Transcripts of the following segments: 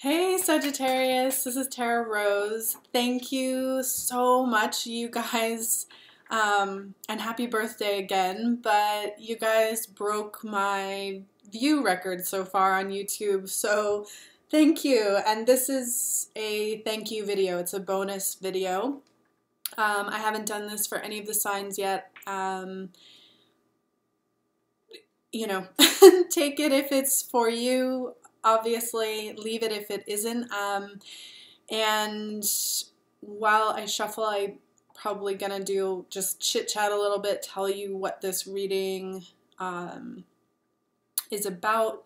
Hey Sagittarius, this is Tara Rose. Thank you so much, you guys, and happy birthday again. But you guys broke my view record so far on YouTube, so thank you. And this is a thank you video. It's a bonus video. I haven't done this for any of the signs yet. You know, take it if it's for you. Obviously, leave it if it isn't. And while I shuffle, I'm probably gonna do just chit chat a little bit, tell you what this reading is about,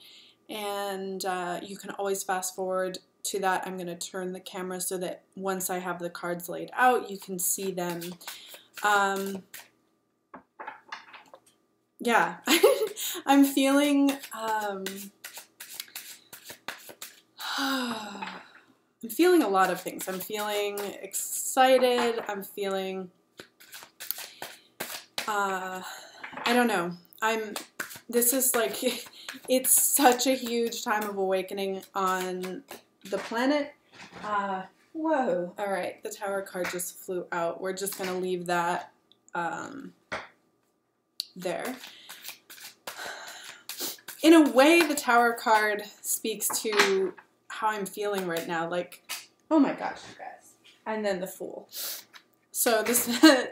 and you can always fast forward to that. I'm gonna turn the camera so that once I have the cards laid out, you can see them. Yeah, I'm feeling I'm feeling a lot of things. I'm feeling excited. I'm feeling, I don't know. This is like, it's such a huge time of awakening on the planet. Whoa. All right, the Tower card just flew out. We're just going to leave that there. In a way, the Tower card speaks to how I'm feeling right now, like, oh my gosh, you guys. And then the Fool. So this,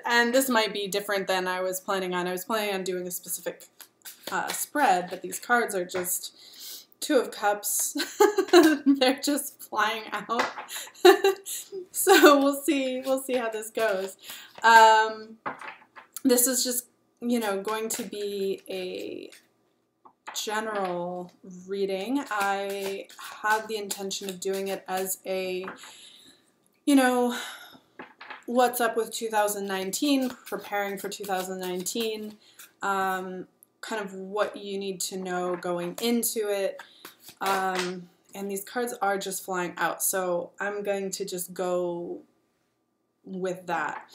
and this might be different than I was planning on. I was planning on doing a specific spread, but these cards are just Two of Cups. They're just flying out. So we'll see how this goes. This is just, you know, going to be a general reading. I had the intention of doing it as a, you know, what's up with 2019, preparing for 2019, kind of what you need to know going into it, and these cards are just flying out, so I'm going to just go with that.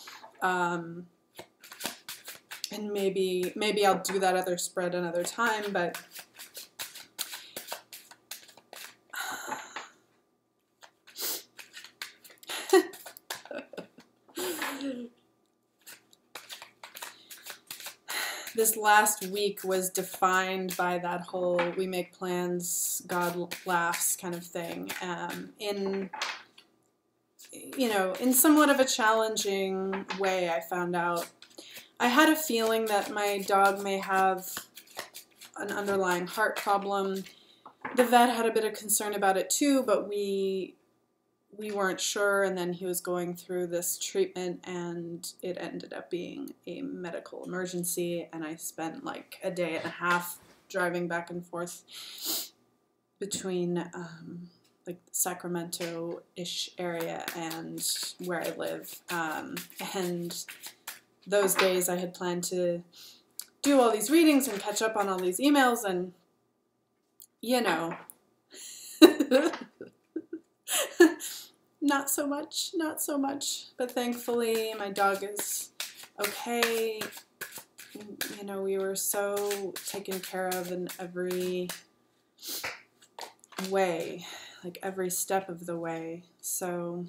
And maybe I'll do that other spread another time, but this last week was defined by that whole we make plans, God laughs kind of thing. In, you know, in somewhat of a challenging way, I found out. I had a feeling that my dog may have an underlying heart problem. The vet had a bit of concern about it too, but we weren't sure, and then he was going through this treatment and it ended up being a medical emergency, and I spent like a day and a half driving back and forth between like Sacramento-ish area and where I live, and those days I had planned to do all these readings and catch up on all these emails, and, you know, not so much, but thankfully my dog is okay. You know, we were so taken care of in every way, like every step of the way, so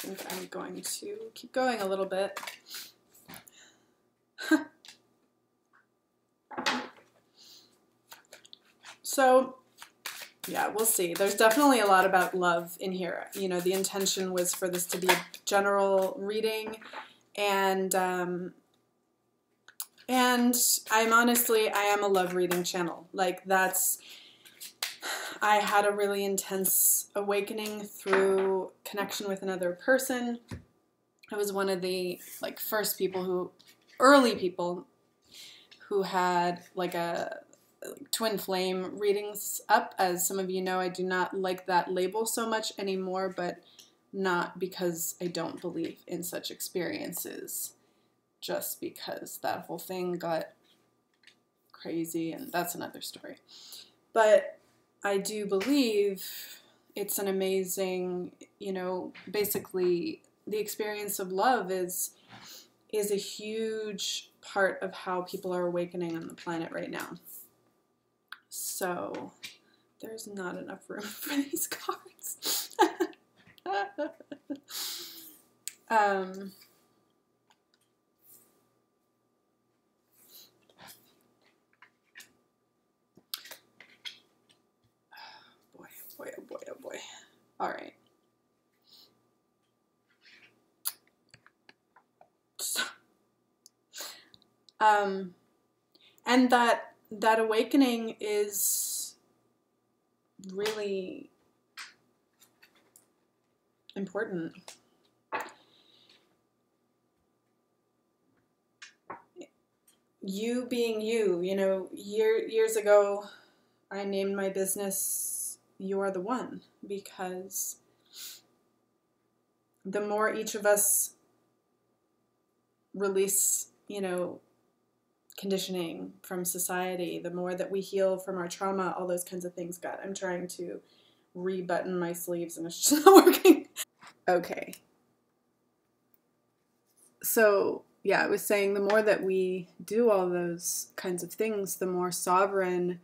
I think I'm going to keep going a little bit. So, yeah, we'll see. There's definitely a lot about love in here. You know, the intention was for this to be a general reading, and I'm honestly, I am a love reading channel. Like, that's, I had a really intense awakening through connection with another person. I was one of the like first people early people who had like a twin flame readings up. As some of you know, I do not like that label so much anymore, but not because I don't believe in such experiences, just because that whole thing got crazy, and that's another story. But I do believe it's an amazing, you know, basically the experience of love is a huge part of how people are awakening on the planet right now. So there's not enough room for these cards. Boy, oh boy, oh boy, oh boy. All right. And that awakening is really important. You being you, you know, years ago, I named my business You Are the One, because the more each of us release, you know, conditioning from society, the more that we heal from our trauma, all those kinds of things. God, I'm trying to rebutton my sleeves and it's just not working. Okay. So, yeah, I was saying the more that we do all those kinds of things, the more sovereign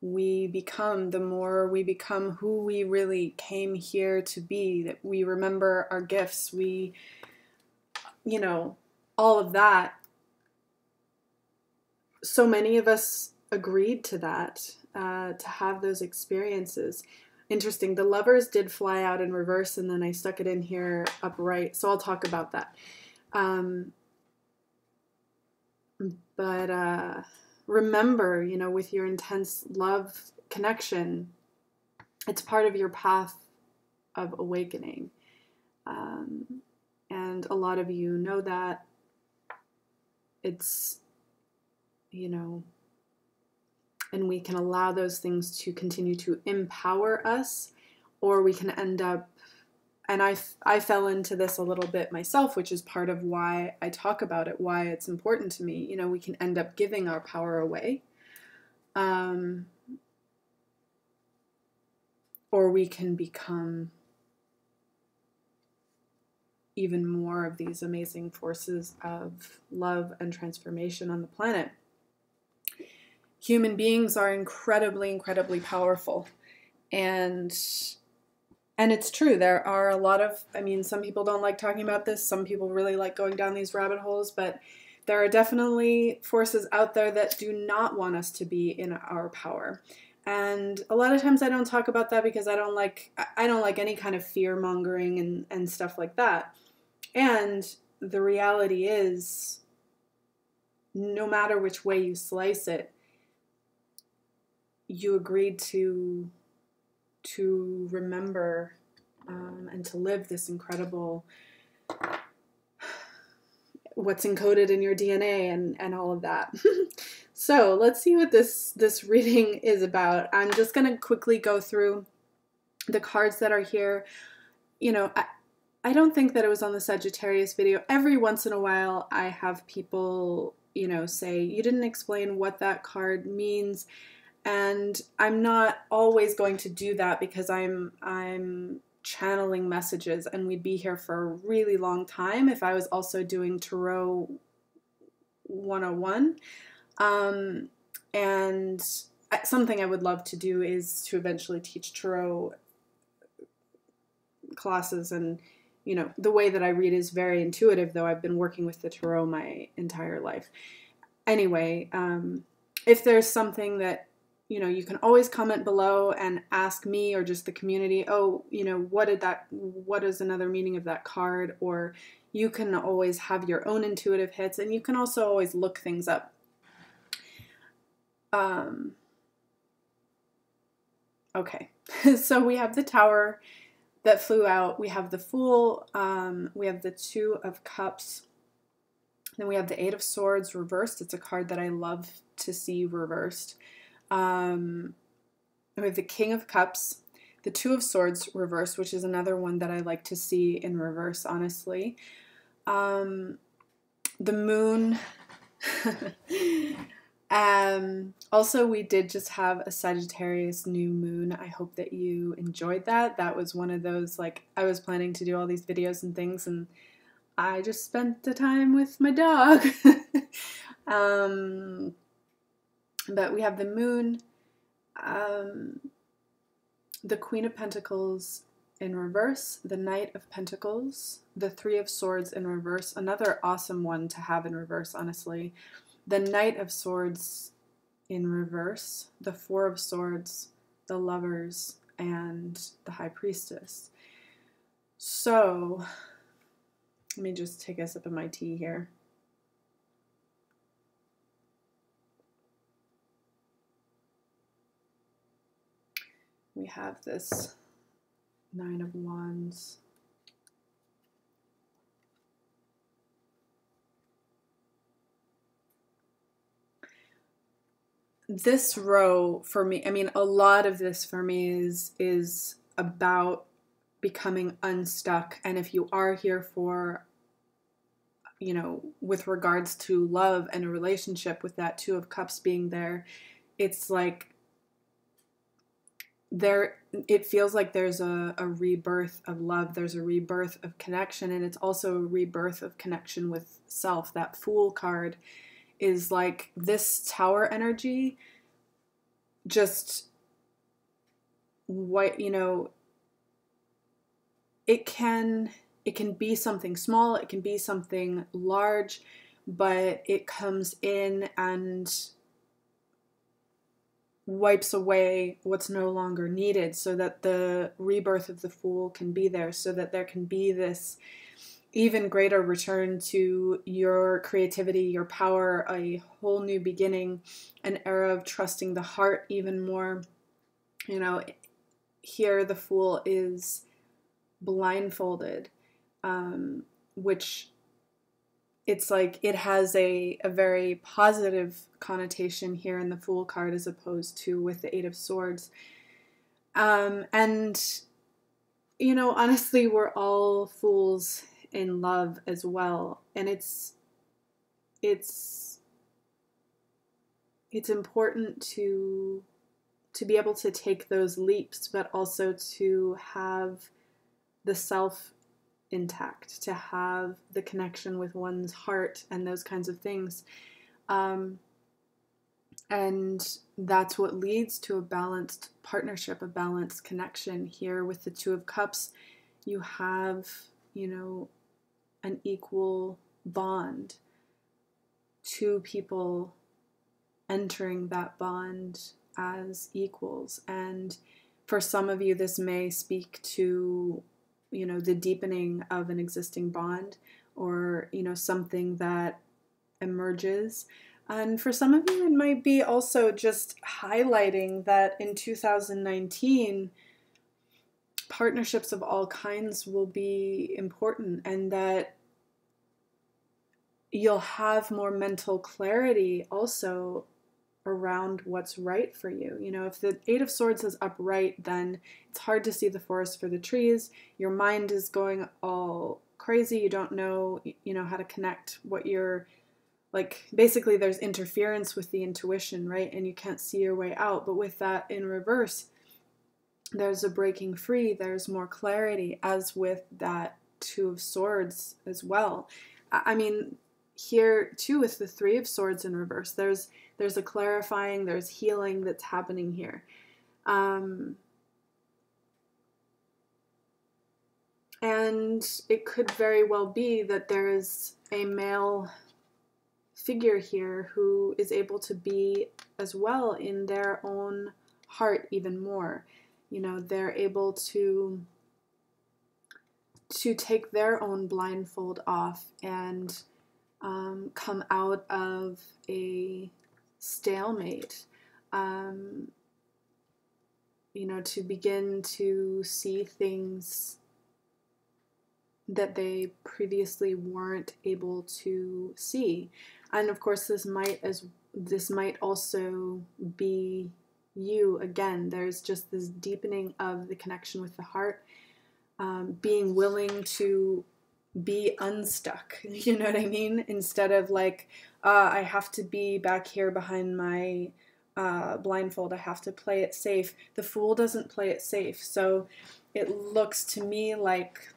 we become, the more we become who we really came here to be, that we remember our gifts, we, you know, all of that. So many of us agreed to that, to have those experiences. Interesting, the Lovers did fly out in reverse, and then I stuck it in here upright, so I'll talk about that. But remember, you know, with your intense love connection, it's part of your path of awakening. And a lot of you know that. It's, you know, and we can allow those things to continue to empower us, or we can end up, and I fell into this a little bit myself, which is part of why I talk about it, why it's important to me. You know, we can end up giving our power away, or we can become even more of these amazing forces of love and transformation on the planet. Human beings are incredibly, incredibly powerful. And it's true. There are a lot of, I mean, some people don't like talking about this. Some people really like going down these rabbit holes, but there are definitely forces out there that do not want us to be in our power. And a lot of times I don't talk about that because I don't like any kind of fear mongering and stuff like that. And the reality is, no matter which way you slice it, you agreed to remember and to live this incredible, what's encoded in your DNA and all of that. So let's see what this reading is about. I'm just going to quickly go through the cards that are here. You know, I don't think that it was on the Sagittarius video. Every once in a while I have people, you know, say, you didn't explain what that card means. And I'm not always going to do that because I'm channeling messages, and we'd be here for a really long time if I was also doing Tarot 101. And something I would love to do is to eventually teach Tarot classes. And, you know, the way that I read is very intuitive, though I've been working with the Tarot my entire life. Anyway, if there's something that, you know, you can always comment below and ask me or just the community, oh, you know, what is another meaning of that card? Or you can always have your own intuitive hits, and you can also always look things up. Okay, so we have the Tower that flew out. We have the Fool. We have the Two of Cups. Then we have the Eight of Swords reversed. It's a card that I love to see reversed. We have the King of Cups, the Two of Swords reversed, which is another one that I like to see in reverse, honestly. The Moon, Also, we did just have a Sagittarius new moon. I hope that you enjoyed that. That was one of those, like, I was planning to do all these videos and things, and I just spent the time with my dog. But we have the moon, the Queen of Pentacles in reverse, the Knight of Pentacles, the Three of Swords in reverse, another awesome one to have in reverse, honestly. The Knight of Swords in reverse, the Four of Swords, the Lovers, and the High Priestess. So, let me just take a sip of my tea here. We have this Nine of Wands. This row for me, I mean, a lot of this for me is about becoming unstuck. And if you are here for, you know, with regards to love and a relationship, with that Two of Cups being there, it's like it feels like there's a rebirth of love, there's a rebirth of connection, and it's also a rebirth of connection with self. That Fool card is like this Tower energy, just what, you know, it can be something small, it can be something large, but it comes in and wipes away what's no longer needed, so that the rebirth of the Fool can be there, so that there can be this even greater return to your creativity, your power, a whole new beginning, an era of trusting the heart even more. You know, here the Fool is blindfolded, which it's like it has a very positive connotation here in the Fool card as opposed to with the Eight of Swords. And, you know, honestly, we're all fools in love as well. And it's important to be able to take those leaps, but also to have the self intact, to have the connection with one's heart and those kinds of things. And that's what leads to a balanced partnership, a balanced connection. Here with the Two of Cups, you have, you know, an equal bond. Two people entering that bond as equals. And for some of you, this may speak to, you know, the deepening of an existing bond, or, you know, something that emerges. And for some of you, it might be also just highlighting that in 2019, partnerships of all kinds will be important, and that you'll have more mental clarity also around what's right for you. You know, if the Eight of Swords is upright, then it's hard to see the forest for the trees. Your mind is going all crazy. You don't know, you know, how to connect what you're, like, basically there's interference with the intuition, right? And you can't see your way out. But with that in reverse, there's a breaking free, there's more clarity, as with that Two of Swords as well. I mean, here too with the Three of Swords in reverse, there's a clarifying, there's healing that's happening here. And it could very well be that there is a male figure here who is able to be as well in their own heart even more. You know, they're able to take their own blindfold off and come out of a stalemate, you know, to begin to see things that they previously weren't able to see. And of course, this might also be you again. There's just this deepening of the connection with the heart, being willing to be unstuck. You know what I mean? Instead of like, I have to be back here behind my blindfold. I have to play it safe. The Fool doesn't play it safe. So it looks to me like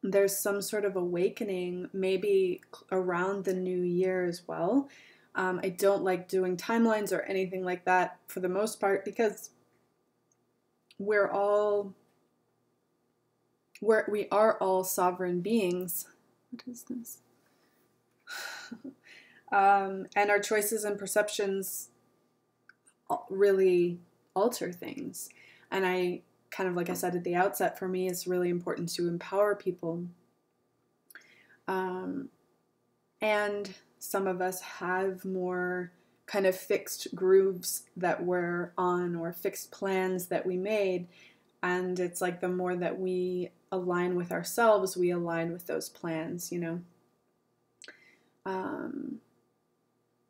there's some sort of awakening, maybe around the new year as well. I don't like doing timelines or anything like that for the most part, because we are all sovereign beings. What is this? And our choices and perceptions really alter things. And I kind of, like I said at the outset, for me, it's really important to empower people. And some of us have more kind of fixed grooves that we're on, or fixed plans that we made. And it's like the more that we align with ourselves, we align with those plans, you know.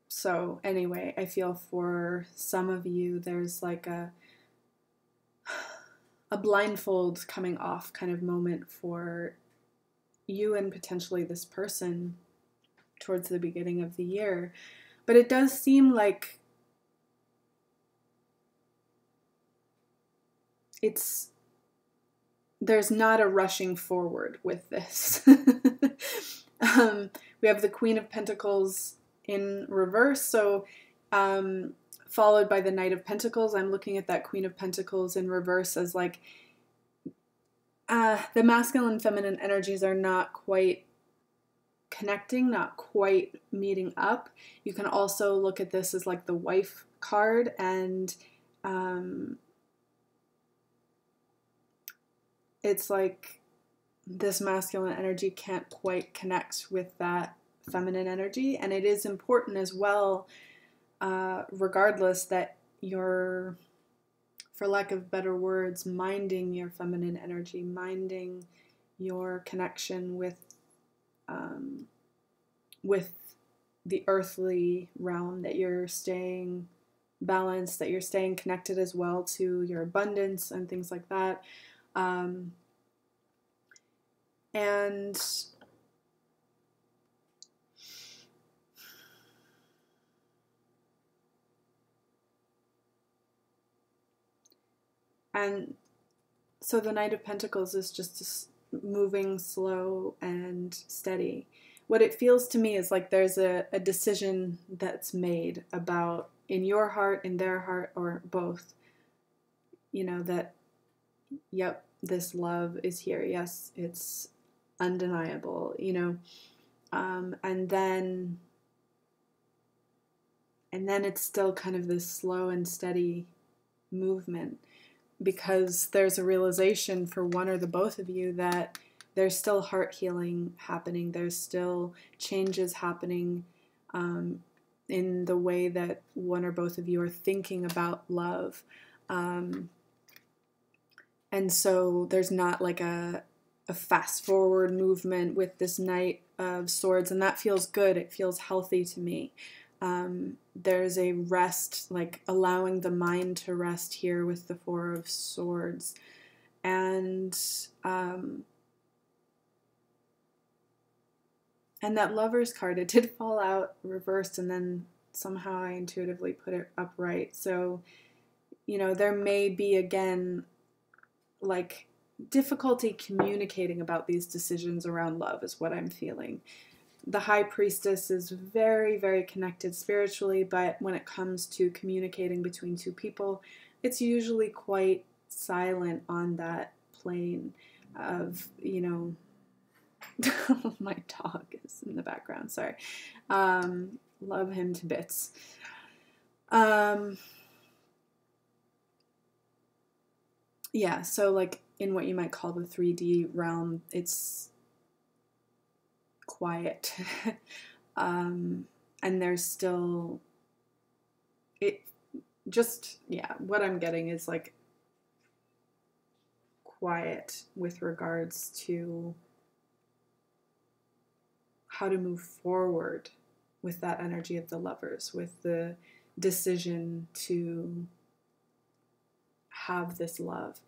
So anyway, I feel for some of you, there's like a blindfold coming off kind of moment for you and potentially this person towards the beginning of the year. But it does seem like there's not a rushing forward with this. We have the Queen of Pentacles in reverse, so followed by the Knight of Pentacles. I'm looking at that Queen of Pentacles in reverse as like the masculine and feminine energies are not quite connecting, not quite meeting up. You can also look at this as like the Wife card, and it's like this masculine energy can't quite connect with that feminine energy. And it is important as well, regardless, that you're, for lack of better words, minding your feminine energy, minding your connection with the earthly realm, that you're staying balanced, that you're staying connected as well to your abundance and things like that. And so the Knight of Pentacles is just moving slow and steady. What it feels to me is like there's a decision that's made about, in your heart, in their heart, or both, you know, that, yep, this love is here. Yes, it's undeniable, you know. And then it's still kind of this slow and steady movement, because there's a realization for one or the both of you that there's still heart healing happening. There's still changes happening in the way that one or both of you are thinking about love. And so there's not like a fast forward movement with this Knight of Swords, and that feels good. It feels healthy to me. There's a rest, like allowing the mind to rest here with the Four of Swords. And that Lover's card, it did fall out reversed, and then somehow I intuitively put it upright. So, you know, there may be, again, like difficulty communicating about these decisions around love is what I'm feeling. The High Priestess is very, very connected spiritually, but when it comes to communicating between two people, it's usually quite silent on that plane of, you know, my dog is in the background, sorry. Love him to bits. Yeah, so like in what you might call the 3D realm, it's quiet. And there's still, it just, yeah, what I'm getting is like quiet with regards to how to move forward with that energy of the Lovers, with the decision to have this love.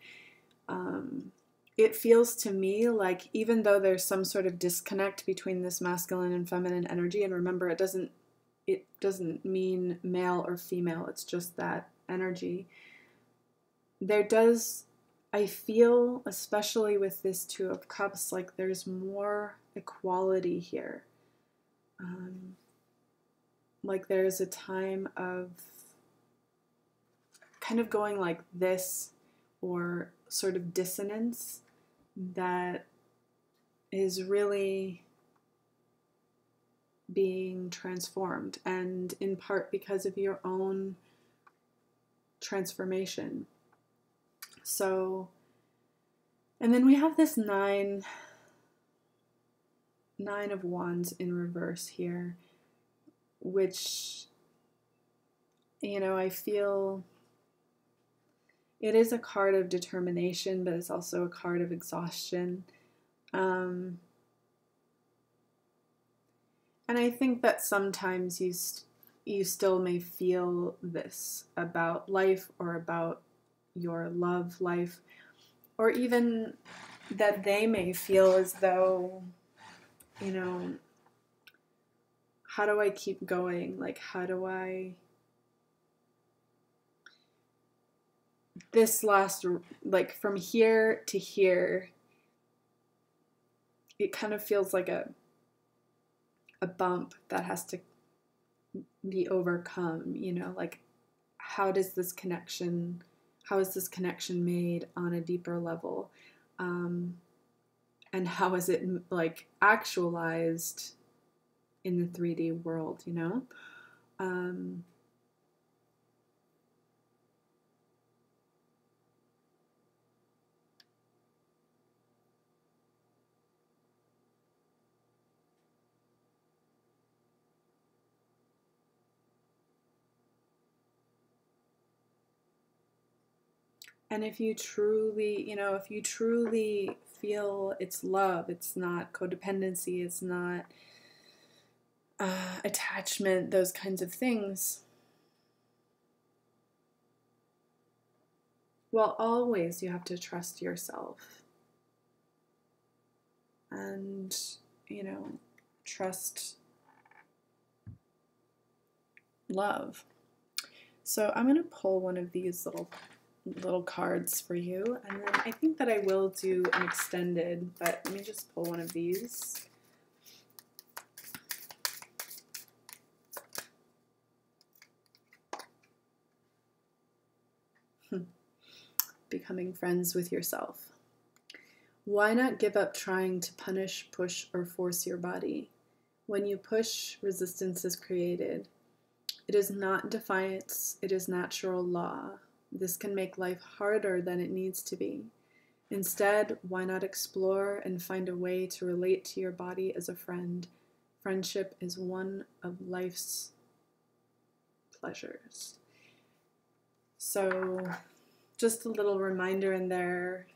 it feels to me like even though there's some sort of disconnect between this masculine and feminine energy, and remember, it doesn't mean male or female, it's just that energy. There does, I feel, especially with this Two of Cups, like there's more equality here. Like there's a time of kind of going like this, or sort of dissonance that is really being transformed, and in part because of your own transformation. So, and then we have this nine of Wands in reverse here, which, you know, I feel it is a card of determination, but it's also a card of exhaustion. And I think that sometimes you still may feel this about life, or about your love life, or even that they may feel as though, you know, how do I keep going? Like, how do I... This last, like from here to here, it kind of feels like a bump that has to be overcome, you know, like how is this connection made on a deeper level? And how is it like actualized in the 3D world, you know? And if you truly, you know, if you truly feel it's love, it's not codependency, it's not attachment, those kinds of things, well, always you have to trust yourself. And, you know, trust love. So I'm going to pull one of these little cards for you, and then I think that I will do an extended, but let me just pull one of these. Becoming friends with yourself. Why not give up trying to punish, push, or force your body? When you push, resistance is created. It is not defiance, it is natural law. This can make life harder than it needs to be. Instead, why not explore and find a way to relate to your body as a friend? Friendship is one of life's pleasures. So, just a little reminder in there,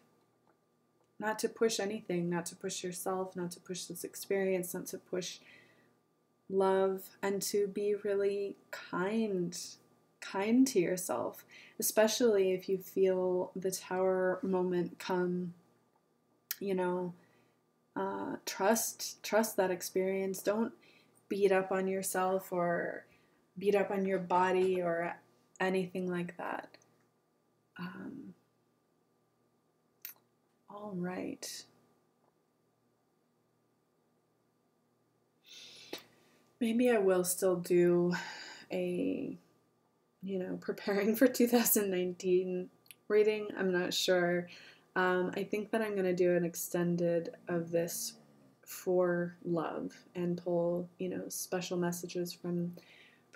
not to push anything, not to push yourself, not to push this experience, not to push love, and to be really kind to yourself, especially if you feel the Tower moment come, you know, trust that experience. Don't beat up on yourself or beat up on your body or anything like that. All right. Maybe I will still do a, you know, preparing for 2019 reading. I'm not sure. I think that I'm going to do an extended of this for love and pull, you know, special messages from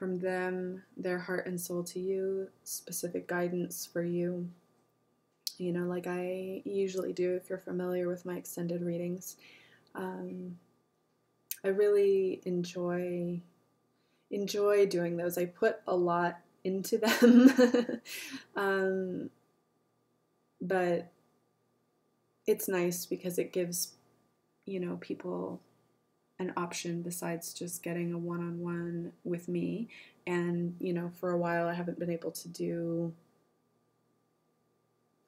them, their heart and soul to you, specific guidance for you, you know, like I usually do if you're familiar with my extended readings. I really enjoy doing those. I put a lot into them, but it's nice because it gives, you know, people an option besides just getting a one-on-one with me. And, you know, for a while I haven't been able to do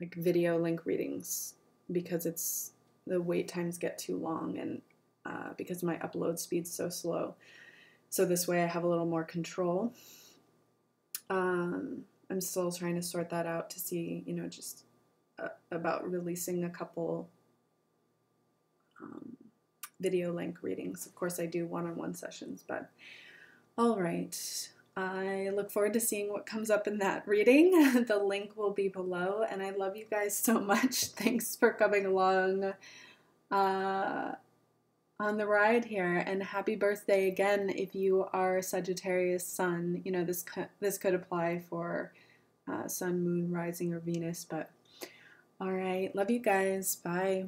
like video link readings because the wait times get too long, and because my upload speed's so slow. So this way I have a little more control. I'm still trying to sort that out to see, just about releasing a couple video link readings. Of course, I do one-on-one sessions, but all right. I look forward to seeing what comes up in that reading. The link will be below, and I love you guys so much. Thanks for coming along on the ride here, and happy birthday again if you are Sagittarius Sun. This could apply for Sun, Moon, Rising, or Venus, but all right. Love you guys. Bye.